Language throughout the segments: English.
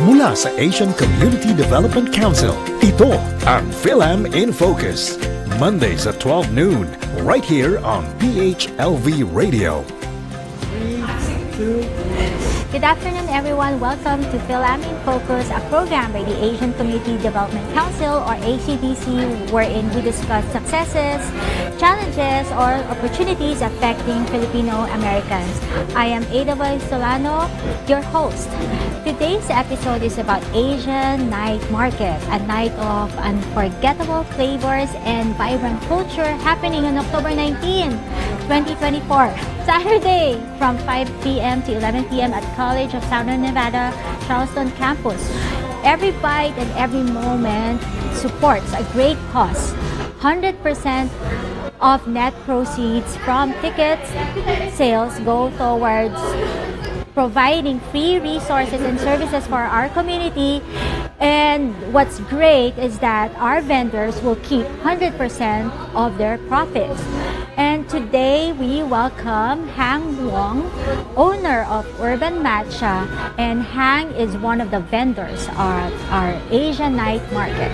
Mula sa Asian Community Development Council, ito ang FILAM in Focus. Mondays at 12 noon, right here on PHLV Radio. 3, 2, Good afternoon, everyone. Welcome to FILAM in Focus, a program by the Asian Community Development Council, or ACDC, wherein we discuss successes, challenges, or opportunities affecting Filipino Americans. I am Ada Solano, your host. Today's episode is about Asian Night Market, a night of unforgettable flavors and vibrant culture happening on October 19, 2024, Saturday, from 5 p.m. to 11 p.m. at College of Southern Nevada Charleston Campus. Every bite and every moment supports a great cause. 100% of net proceeds from tickets sales go towards providing free resources and services for our community. And what's great is that our vendors will keep 100% of their profits. And today we welcome Hang Wong, owner of Urban Matcha, and Hang is one of the vendors at our Asian Night Market.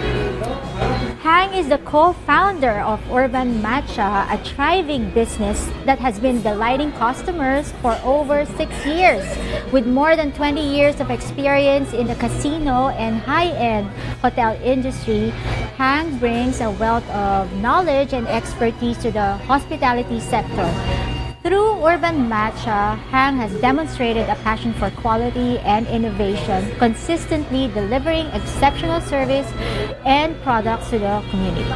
Hang is the co-founder of Urban Matcha, a thriving business that has been delighting customers for over 6 years. With more than 20 years of experience in the casino and high-end hotel industry, Hang brings a wealth of knowledge and expertise to the hospitality sector. Through Urban Matcha, Hang has demonstrated a passion for quality and innovation, consistently delivering exceptional service and products to the community.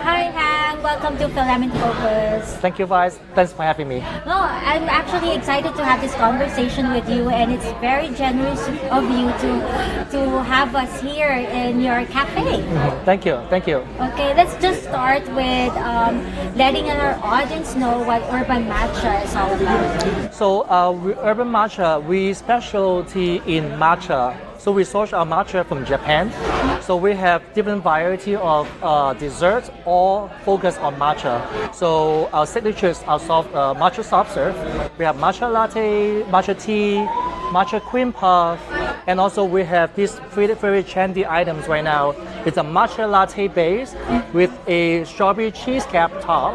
Hi Hang, welcome to FILAM in Focus. Thank you, Vice. Thanks for having me. No, I'm actually excited to have this conversation with you, and it's very generous of you to have us here in your cafe. Thank you. Okay, let's just start with letting our audience know what Urban Matcha is all about. So, Urban Matcha, we specialty in matcha. So we source our matcha from Japan. So we have different variety of desserts, all focused on matcha. So our signatures are matcha soft serve. We have matcha latte, matcha tea, matcha cream puff, and also we have these very trendy items right now. It's a matcha latte base with a strawberry cheesecake top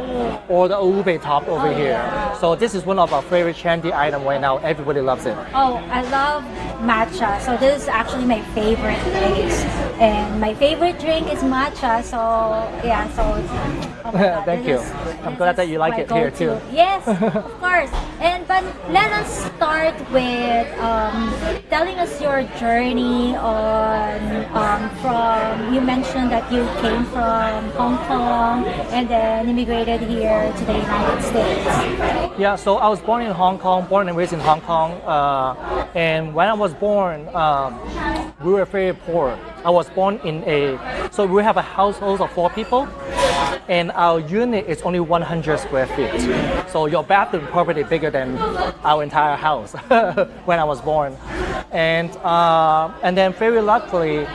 or the ube top over here. So this is one of our very trendy items right now. Everybody loves it. Oh, I love matcha. So this is actually my favorite place. And my favorite drink is matcha. So yeah, so oh my God, Thank you. I'm glad that you like it here too. Yes, of course. But let us start with telling us your journey on from. You mentioned that you came from Hong Kong and then immigrated here to the United States. Yeah, so I was born in Hong Kong, born and raised in Hong Kong. And when I was born, we were very poor. I was born so we have a household of 4 people. And our unit is only 100 square feet. So your bathroom probably bigger than our entire house when I was born. And then very luckily,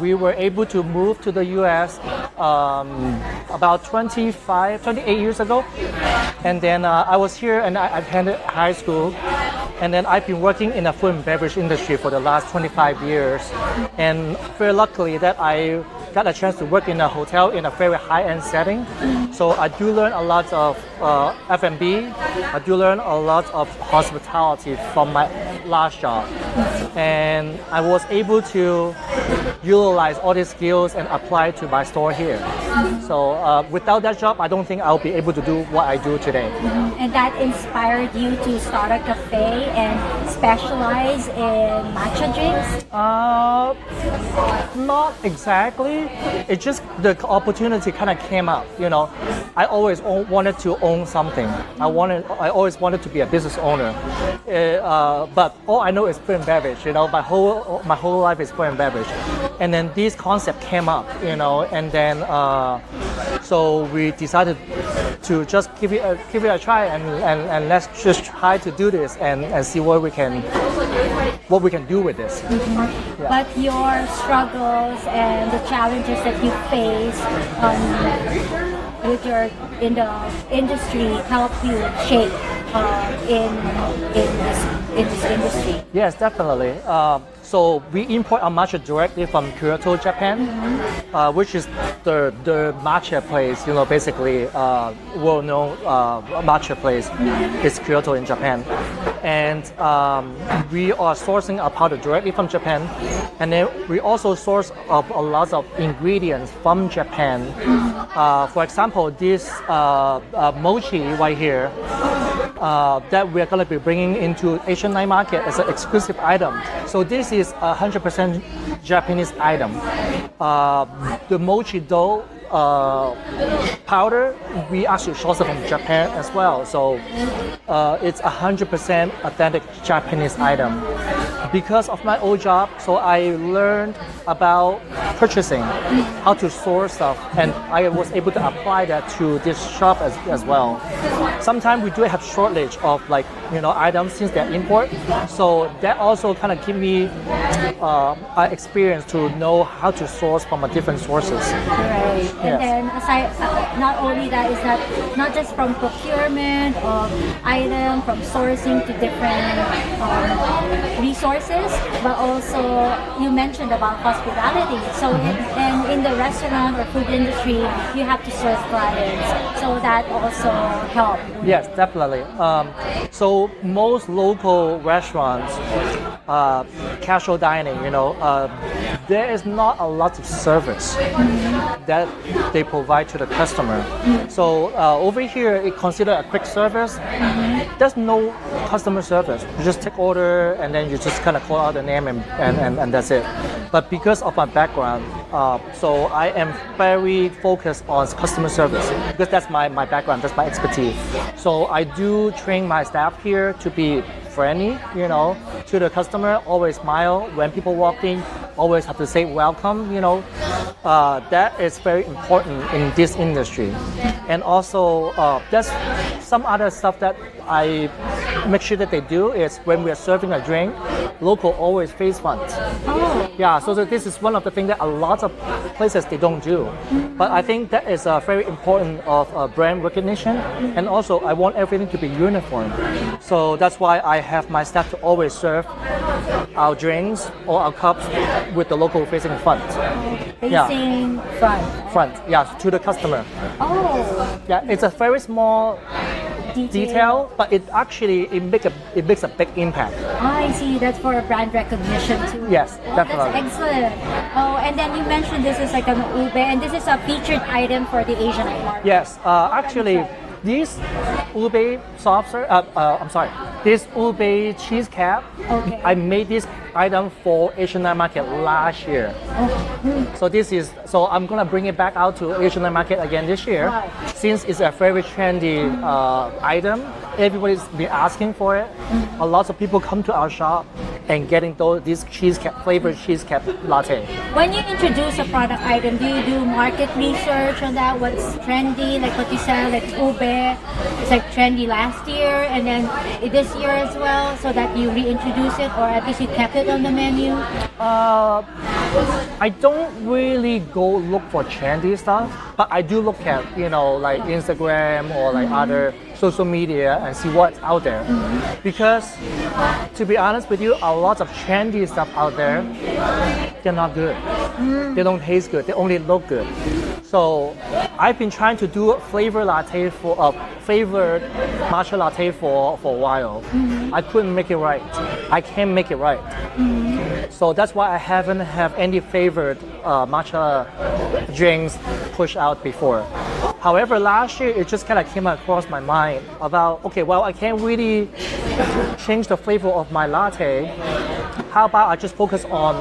we were able to move to the US about 28 years ago. And then I was here and I attended high school. And then I've been working in the food and beverage industry for the last 25 years. And very luckily that I got a chance to work in a hotel in a very high-end setting. So I do learn a lot of F&B. I do learn a lot of hospitality from my last job. And I was able to utilize all these skills and apply to my store here. So without that job, I don't think I'll be able to do what I do today. And that inspired you to start a cafe and specialize in matcha drinks? Not exactly. It just the opportunity kind of came up. I always wanted to own something. I always wanted to be a business owner. But all I know is food and beverage. My whole life is food and beverage. And then this concept came up. And then so we decided to just give it a try and let's just try to do this and see what we can do with this. Mm-hmm. Yeah. But your struggles and the challenges that you face in the industry help you shape in this in this industry? Yes, definitely. So we import our matcha directly from Kyoto, Japan, which is the matcha place. Basically, well-known matcha place is Kyoto in Japan, and we are sourcing our powder directly from Japan, and then we also source a lot of ingredients from Japan. For example, this mochi right here. That we're going to be bringing into Asian night market as an exclusive item. So this is 100% Japanese item. The mochi dough powder, we actually source it from Japan as well. So it's 100% authentic Japanese item. Because of my old job, so I learned about purchasing, how to source stuff, and I was able to apply that to this shop as well. Sometimes we do have shortage of items since they're import, so that also kind of give me an experience to know how to source from different sources. Right. Yes. And then aside, not only that, is that not just from procurement of item, from sourcing to different resources, but also you mentioned about hospitality. So in the restaurant or food industry, you have to source clients. So that also helps. Yes, definitely. So most local restaurants, casual dining, there is not a lot of service that they provide to the customer. So over here, it considered a quick service. There's no customer service. You just take order and then you just kind of call out the name and that's it. But because of my background, so I am very focused on customer service because that's my background, that's my expertise. So I do train my staff here to be friendly, to the customer, always smile when people walk in, always have to say welcome, that is very important in this industry. And also, there's some other stuff that I make sure that they do is when we are serving a drink, local always face front. Oh. Yeah, so this is one of the things that a lot of places they don't do. But I think that is very important of brand recognition, and also I want everything to be uniform. So that's why I have my staff to always serve our drinks or our cups with the local facing front. Facing front. Front, yeah, to the customer. Oh. Yeah, it's a very small detail, but it makes a big impact. I see. That's for brand recognition too. Yes, definitely. That's excellent. Oh, and then you mentioned this is like an ube, and this is a featured item for the Asian night market. Yes, actually, this ube soft serve, this ube cheese cap, Okay. I made this item for Asian night market last year. So I'm gonna bring it back out to Asian night market again this year. Wow. Since it's a very trendy item, everybody's been asking for it. A lot of people come to our shop and getting this flavored cheese cap latte. When you introduce a product item, do you do market research on that? What's trendy? Like what you said, like ube, it's like trendy last year, and then this year as well, so that you reintroduce it, or at least you kept it on the menu? I don't really go look for trendy stuff, but I do look at, like Instagram or like other social media and see what's out there. Because to be honest with you, a lot of trendy stuff out there, they're not good. They don't taste good, they only look good. So I've been trying to do a flavored matcha latte for a while. I couldn't make it right. I can't make it right. So that's why I haven't have any flavored matcha drinks pushed out before. However, last year it just kind of came across my mind about, I can't really change the flavor of my latte. How about I just focus on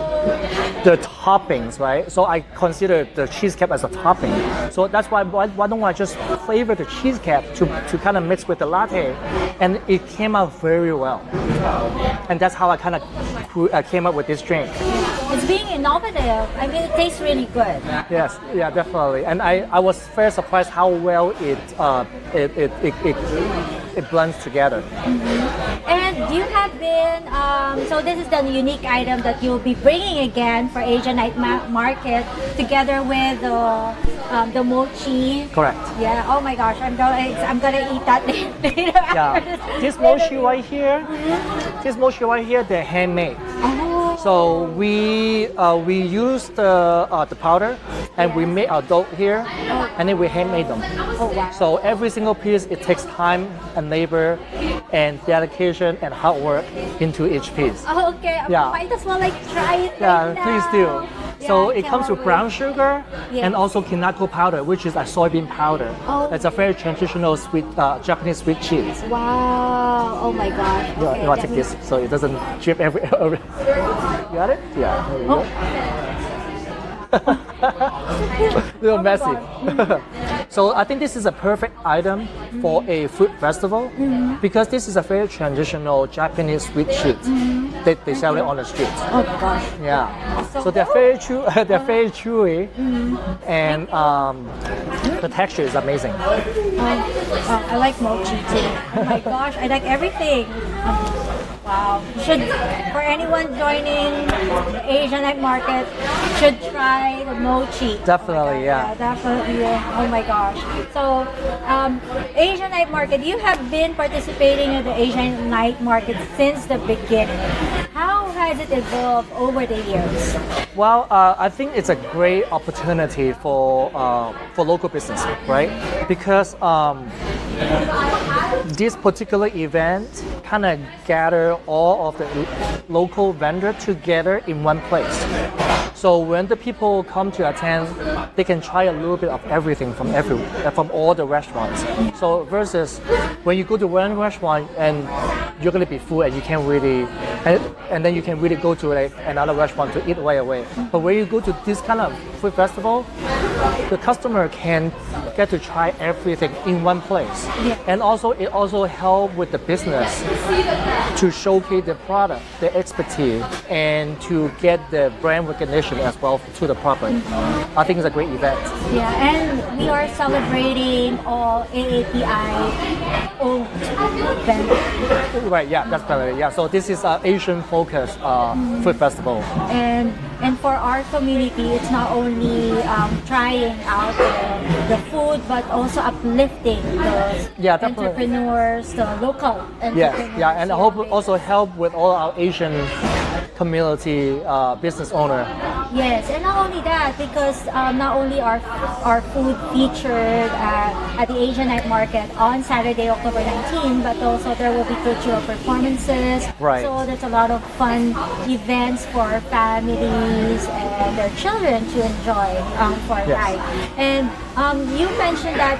the toppings, right? So I consider the cheese cap as a topping. So that's why don't I just flavor the cheese cap to kind of mix with the latte, and it came out very well. And that's how I kind of came up with this drink. It's being innovative. I mean, it tastes really good. Yes, yeah, definitely. And I was very surprised how well it blends together. And you have been, so this is the unique item that you'll be bringing again for Asian night market, together with the mochi. Correct. Yeah. Oh my gosh, I'm gonna eat that later. Yeah. This mochi right here, they're handmade. Oh. So we use the powder, and we make our dough here, and then we handmade them. Oh wow. So every single piece, it takes time and labor and dedication and hard work into each piece. Oh, okay. Yeah. Might as well like try it. Yeah, right please now. do. So Yeah, it comes with cannot brown wait. sugar Yes. and also kinako powder, which is a soybean powder. Oh. It's a very traditional sweet Japanese sweet cheese. Wow. Oh my gosh. You Okay, want to let take me- this so it doesn't drip every. You got it? Yeah. There you Oh. Little Oh my messy. God. So I think this is a perfect item for a food festival because this is a very traditional Japanese sweet cheese. They sell it on the streets. Oh my gosh. Yeah. So- So they're very they're very chewy, and the texture is amazing. Oh, I like mochi too. Oh my gosh, I like everything. Wow. For anyone joining the Asian night market, should try the mochi. Definitely, yeah. Definitely. Oh my gosh. So, Asian night market, you have been participating in the Asian night market since the beginning. How has it evolved over the years? Well, I think it's a great opportunity for local business, right? Because this particular event kind of gather all of the local vendors together in one place. So when the people come to attend, they can try a little bit of everything from all the restaurants. So versus when you go to one restaurant and you're gonna be full and you can't really, and then you can really go to like another restaurant to eat right away. But when you go to this kind of food festival, the customer can get to try everything in one place. Yeah. And also it also help with the business to showcase the product, the expertise, and to get the brand recognition as well to the property. I think it's a great event. Yeah, and we are celebrating all AAPI owned vendors. Right, yeah, that's definitely, yeah. So this is an Asian focused food festival. And for our community, it's not only trying out the food, but also uplifting the Yeah, definitely. entrepreneurs, the local Yes, entrepreneurs. yeah, and I hope also help with all our Asian community business owner. Yes, and not only that, because not only are our food featured at the Asian Night Market on Saturday, October 19, but also there will be cultural performances. Right. So there's a lot of fun events for families and their children to enjoy for a Yes. night. And you mentioned that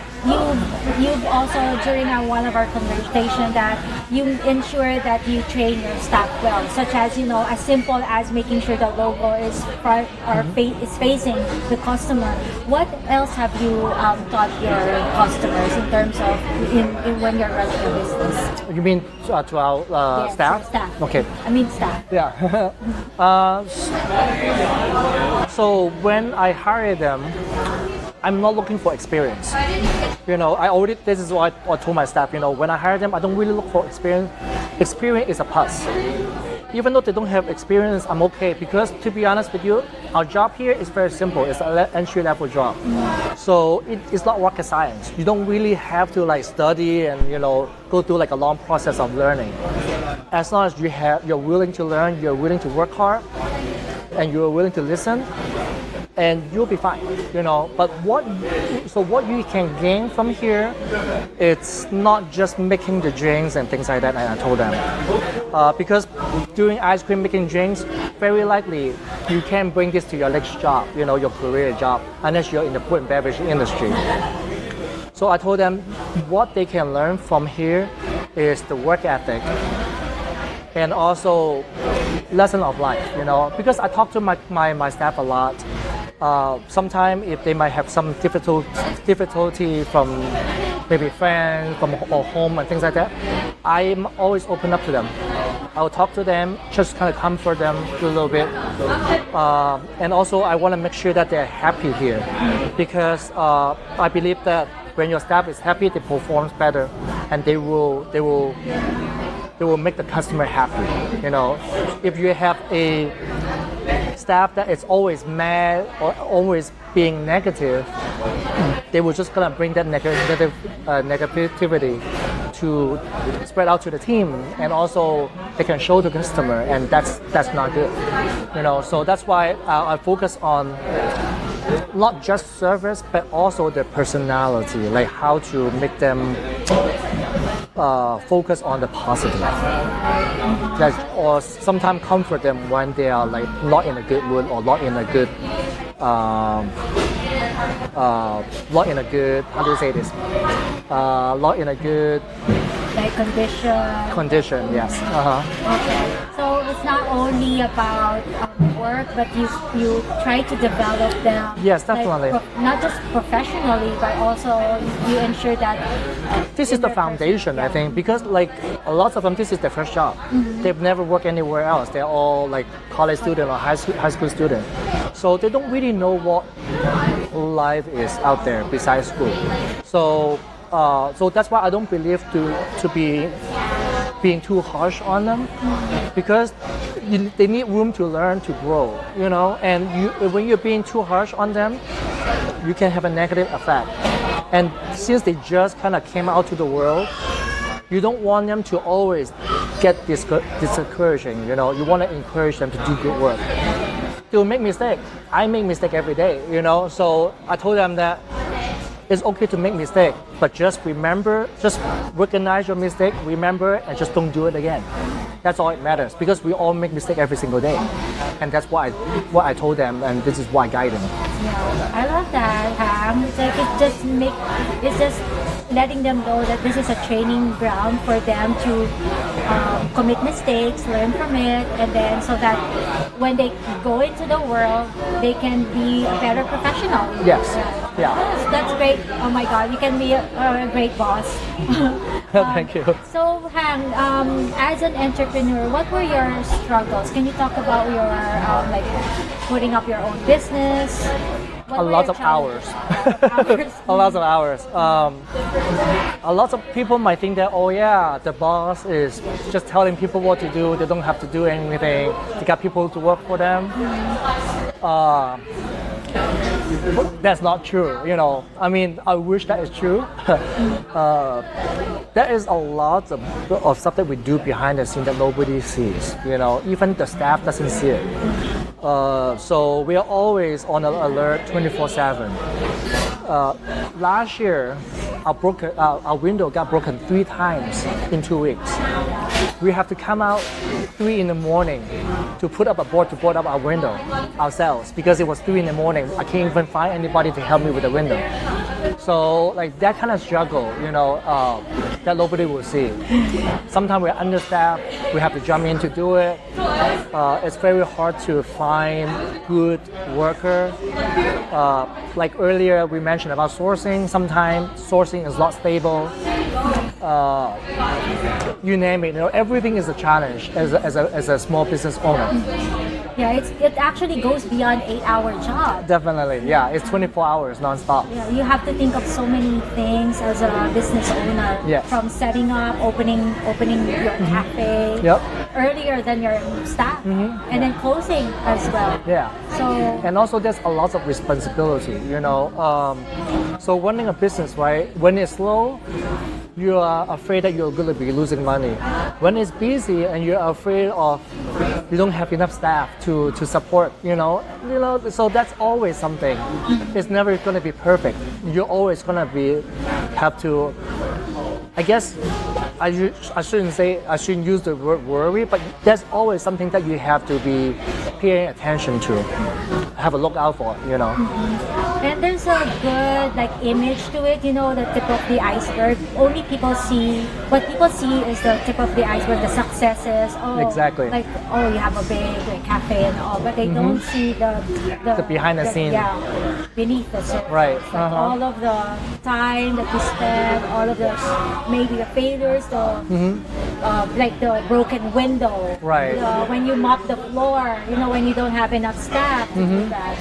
you've also during one of our conversation that you ensure that you train your staff well, such as as simple as making sure the logo is front or is facing the customer. What else have you taught your customers in terms of in when you're running a business? You mean to our Yes, staff? your staff. Okay. I mean staff. Yeah. So when I hire them, I'm not looking for experience. This is what I told my staff, when I hire them, I don't really look for experience. Experience is a plus. Even though they don't have experience, I'm okay because to be honest with you, our job here is very simple. It's an entry-level job. So it's not rocket science. You don't really have to study and go through a long process of learning. As long as you're willing to learn, you're willing to work hard, and you're willing to listen, and you'll be fine, But what you can gain from here, it's not just making the drinks and things like that. And I told them, because doing ice cream, making drinks, very likely you can't bring this to your next job, your career job, unless you're in the food and beverage industry. So I told them what they can learn from here is the work ethic, and also lesson of life, because I talk to my staff a lot. Sometimes if they might have some difficulty from maybe friends or home and things like that, I'm always open up to them. I will talk to them, just kind of comfort them a little bit, and also I want to make sure that they're happy here, because I believe that when your staff is happy, they perform better, and they will make the customer happy. If you have a staff that is always mad or always being negative, they were just gonna bring that negativity to spread out to the team, and also they can show the customer, and that's not good, you know. So that's why I focus on not just service but also their personality, like how to make them focus on the positive, or sometimes comfort them when they are like not in a good mood or not in a good how do you say this? Not in a good Like condition. condition. Yes. Okay. So it's not only about work, but you try to develop them. Yes, definitely. Like, not just professionally, but also you ensure that This is the foundation, I think, because like a lot of them, this is their first job. They've never worked anywhere else. They're all like college student or high school student, so they don't really know what life is out there besides school. So that's why I don't believe to be being too harsh on them, because they need room to learn, to grow, you know. And when you're being too harsh on them, you can have a negative effect. And since they just kind of came out to the world, you don't want them to always get discouraging, you know. You want to encourage them to do good work. They'll make mistakes. I make mistakes every day, you know. So I told them that it's okay to make mistakes, but just remember, just recognize your mistake, remember, and just don't do it again. That's all it matters, because we all make mistakes every single day, and that's what I told them, and this is why I guide them. Yeah, I love that. It's like it's just letting them know that this is a training ground for them to commit mistakes, learn from it, and then so that when they go into the world, they can be a better professional. Yes. Yeah. That's great. Oh my God, you can be a great boss. Thank you. So, Hang, as an entrepreneur, what were your struggles? Can you talk about your like putting up your own business? A lot of hours. A lot of hours. A lot of people might think that, oh yeah, the boss is just telling people what to do. They don't have to do anything. They got people to work for them. That's not true, you know. I mean, I wish that is true. There is a lot of stuff that we do behind the scene that nobody sees, you know. Even the staff doesn't see it. So we are always on alert 24/7. Last year, our window got broken 3 times in 2 weeks. We have to come out 3 in the morning to put up a board to board up our window ourselves, because it was 3 in the morning. I can't even find anybody to help me with the window. So like that kind of struggle, you know, that nobody will see. Sometimes we're understaffed. We have to jump in to do it. It's very hard to find good worker. Like earlier we mentioned about sourcing. Sometimes sourcing is not stable. You name it. You know, everything is a challenge as a small business owner. Yeah, it actually goes beyond 8-hour job. Definitely, yeah. It's 24 hours nonstop. Yeah, you have to think of so many things as a business owner. Yes. From setting up, opening your cafe Yep. earlier than your staff, and then closing as well. Yeah. So And also there's a lot of responsibility, you know. So running a business, right, when it's slow, you are afraid that you're going to be losing money. When it's busy and you're afraid of you don't have enough staff to support, you know, so that's always something. It's never going to be perfect. You're always going to have to, I guess, I shouldn't use the word worry, but there's always something that you have to be paying attention to, have a look out for, you know. and there's a good like image to it, you know, the tip of the iceberg. Only what people see is the tip of the iceberg, the successes. Oh, Exactly. Like, oh, you have a big cafe and all, but they don't see the behind the scene. Yeah, beneath the surface. Right. Like all of the time that you spend, all of the maybe the failures, like the broken window. Right. When you mop the floor, you know, when you don't have enough staff to do that.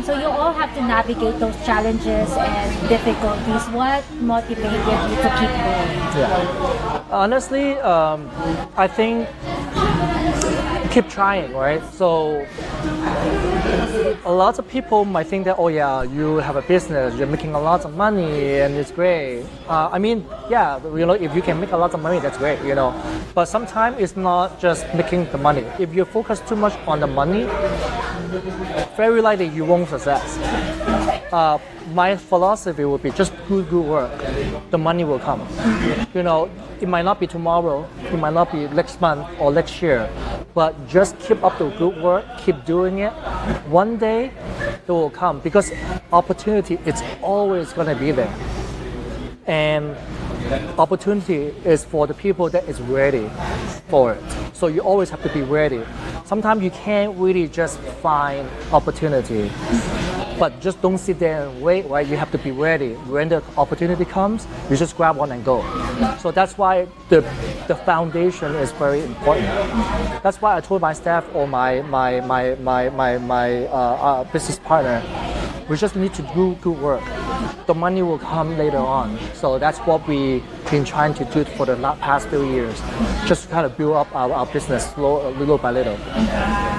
So you all have to navigate those challenges and difficulties. What motivated you to keep going? Yeah. Honestly, I think keep trying, right? So a lot of people might think that, oh yeah, you have a business, you're making a lot of money, and it's great. I mean, yeah, if you can make a lot of money, that's great, But sometimes it's not just making the money. If you focus too much on the money, very likely you won't success. My philosophy would be just good work. The money will come. It might not be tomorrow, it might not be next month or next year, but just keep up the good work, keep doing it. One day it will come because opportunity is always going to be there. And opportunity is for the people that is ready for it. So you always have to be ready. Sometimes you can't really just find opportunity, but just don't sit there and wait, right? You have to be ready. When the opportunity comes, you just grab one and go. So that's why the foundation is very important. That's why I told my staff or my business partner, we just need to do good work. The money will come later on. So that's what we've been trying to do for the past few years. Just kind of build up our business little by little.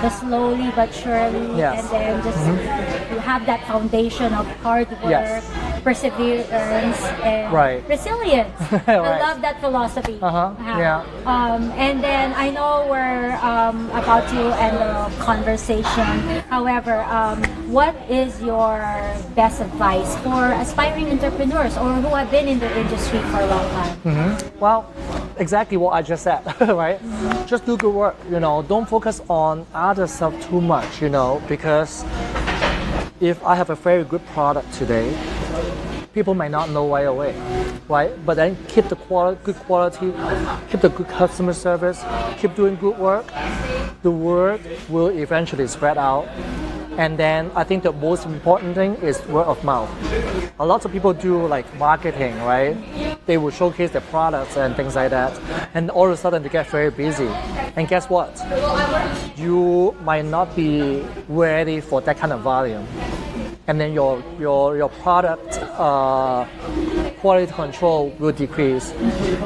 The slowly but surely, Yes. and then just you have that foundation of hard work, Yes. perseverance, and Right. resilience. Right. I love that philosophy. Yeah. And then I know we're about to end the conversation. However, what is your best advice for aspiring entrepreneurs or who have been in the industry for a long time? Well, exactly what I just said, right? Just do good work, don't focus on other stuff too much, because if I have a very good product today, people may not know right away, right? But then keep the good quality, keep the good customer service, keep doing good work. The word will eventually spread out. And then I think the most important thing is word of mouth. A lot of people do like marketing, right? They will showcase their products and things like that. And all of a sudden they get very busy. And guess what? You might not be ready for that kind of volume. And then your product quality control will decrease.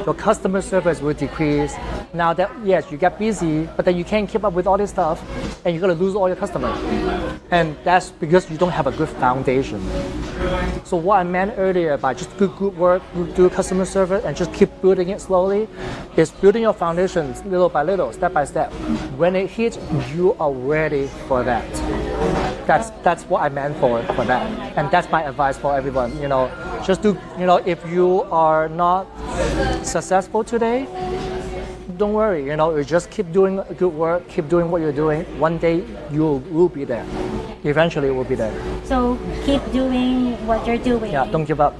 Your customer service will decrease. Now that, yes, you get busy, but then you can't keep up with all this stuff and you're gonna lose all your customers. And that's because you don't have a good foundation. So what I meant earlier by just do good work, do customer service and just keep building it slowly is building your foundation little by little, step by step. When it hits, you are ready for that. That's what I meant for that. And that's my advice for everyone, just do, if you are not successful today, don't worry, you just keep doing good work, keep doing what you're doing. One day you will be there. Eventually it will be there. So keep doing what you're doing. Yeah, don't give up.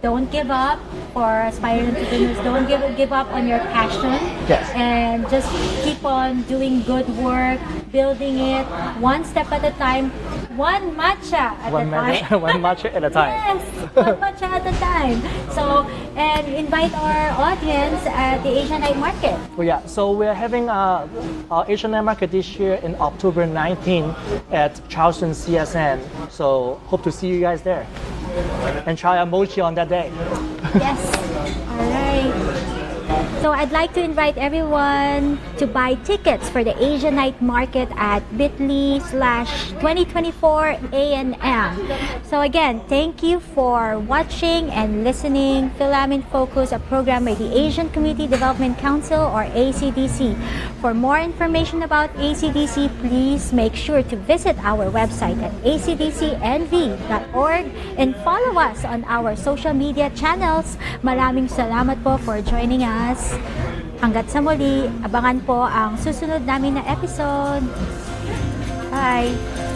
Don't give up for aspiring entrepreneurs. Don't give up on your passion. Yes. And just keep on doing good work, building it one step at a time, one matcha at a time. One matcha at a time. Yes, one matcha at a time. So, and invite our audience at the Asian Night Market. Oh yeah, so we're having our Asian Night Market this year in October 19 at Charleston CSN. So hope to see you guys there. And try a mochi on that day. Yes. All right. So I'd like to invite everyone to buy tickets for the Asian Night Market at bit.ly/2024 A&M. So again, thank you for watching and listening. FILAM in Focus, a program by the Asian Community Development Council or ACDC. For more information about ACDC, please make sure to visit our website at acdcnv.org and follow us on our social media channels. Maraming salamat po for joining us. Hanggat sa muli, abangan po ang susunod namin na episode. Bye!